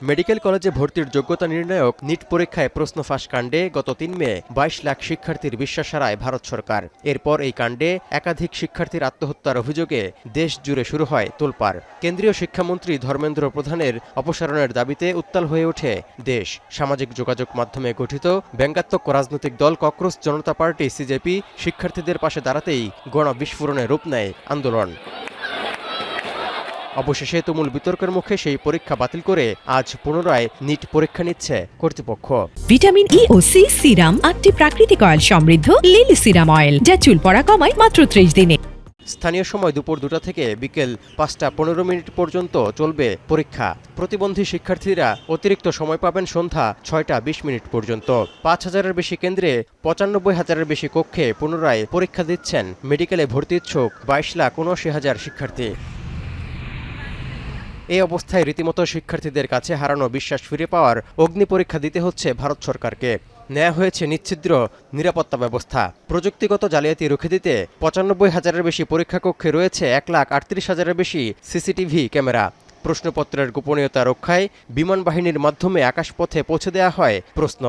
Medical কলেজে ভর্তির যোগ্যতা নির্ণায়ক নিট পরীক্ষায় প্রশ্ন ফাঁস কাণ্ডে গত ৩ মে ২২ লাখ শিক্ষার্থীর বিশ্বাস হারায় ভারত সরকার। এরপর এই কাণ্ডে একাধিক শিক্ষার্থীর আত্মহত্যার অভিযোগে দেশ জুড়ে শুরু হয় তোলপাড়। কেন্দ্রীয় শিক্ষামন্ত্রী ধর্মেন্দ্র প্রধানের অপসারণের দাবিতে উত্তাল হয়ে ওঠে দেশ। সামাজিক যোগাযোগ মাধ্যমে গঠিত ব্যঙ্গাত্মক রাজনৈতিক দল ককরোচ জনতা পার্টি সিজেপি শিক্ষার্থীদের পাশে দাঁড়াতেই গণবিস্ফোরণে রূপ নেয় আন্দোলন। অবশেষে তুমুল বিতর্কের মুখে সেই পরীক্ষা বাতিল করে আজ পুনরায় নিট পরীক্ষা নিচ্ছে কর্তৃপক্ষ। ভিটামিন ই ও সি সিরাম 8টি প্রাকৃতিক অয়েল সমৃদ্ধ লিলি সিরাম অয়েল, যা চুল পড়া কমায় মাত্র 30 দিনে। স্থানীয় সময় দুপুর 2টা থেকে বিকেল 5টা 15 মিনিট পর্যন্ত চলবে পরীক্ষা। প্রতিবন্ধী শিক্ষার্থীরা অতিরিক্ত সময় পাবেন সন্ধ্যা 6টা 20 মিনিট পর্যন্ত। 5,000-এর বেশি কেন্দ্রে 95,000-এর বেশি কক্ষে পুনরায় পরীক্ষা দিচ্ছেন মেডিকেলে ভর্তি ইচ্ছুক 22,79,000 শিক্ষার্থী। এই অবস্থায় রীতিমতো শিক্ষার্থীদের কাছে হারানো বিশ্বাস ফিরে পাওয়ার অগ্নি পরীক্ষা দিতে হচ্ছে ভারত সরকারকে। নেওয়া হয়েছে নিচ্ছিদ্র নিরাপত্তা ব্যবস্থা। প্রযুক্তিগত জালিয়াতি রুখে দিতে 95,000-এর বেশি পরীক্ষা কক্ষে রয়েছে 1,38,000-এর বেশি সিসিটিভি ক্যামেরা। প্রশ্নপত্রের গোপনীয়তা রক্ষায় বিমান বাহিনীর মাধ্যমে আকাশপথে পৌঁছে দেওয়া হয় প্রশ্ন।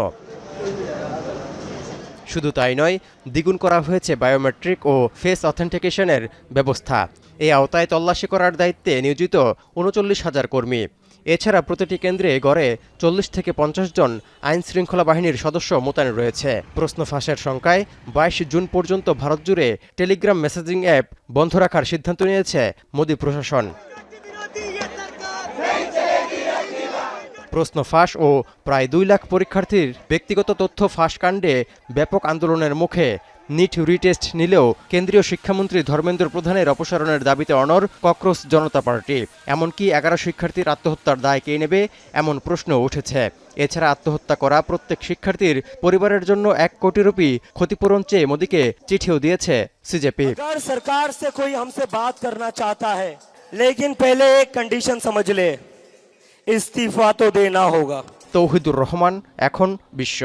শুধু তাই নয়, দ্বিগুণ করা হয়েছে বায়োমেট্রিক ও ফেস অথেন্টিকেশনের ব্যবস্থা। এই আওতায় তল্লাশি করার দায়িত্বে নিয়োজিত 39,000 কর্মী। এছাড়া প্রতিটি কেন্দ্রে গড়ে 40 থেকে 50 জন আইন শৃঙ্খলা বাহিনীর সদস্য মোতায়েন রয়েছে। প্রশ্ন ফাঁসের শঙ্কায় 22 জুন পর্যন্ত ভারত জুড়ে টেলিগ্রাম মেসেজিং অ্যাপ বন্ধ রাখার সিদ্ধান্ত নিয়েছে মোদি প্রশাসন। প্রশ্ন ফাঁস ও প্রায় 2 লাখ পরীক্ষার্থীর ব্যক্তিগত তথ্য ফাঁস কাণ্ডে ব্যাপক আন্দোলনের মুখে নিট রিটেস্ট নিলেও কেন্দ্রীয় শিক্ষামন্ত্রী ধর্মেন্দ্র প্রধানের অপসারণের দাবিতে অনড় ককরোচ জনতা পার্টি। এমনকি 11 শিক্ষার্থীর আত্মহত্যার দায় কে নেবে এমন প্রশ্ন উঠেছে। এছাড়া আত্মহত্যা করা প্রত্যেক শিক্ষার্থীর পরিবারের জন্য 1 কোটি রুপি ক্ষতিপূরণ চেয়ে মোদিকে চিঠিও দিয়েছে সিজেপি। সরকার से कोई हमसे बात करना चाहता है, लेकिन पहले एक कंडीशन समझ ले, इस्तीफा तो देना होगा। তৌহিদুর রহমান, এখন বিশ্ব।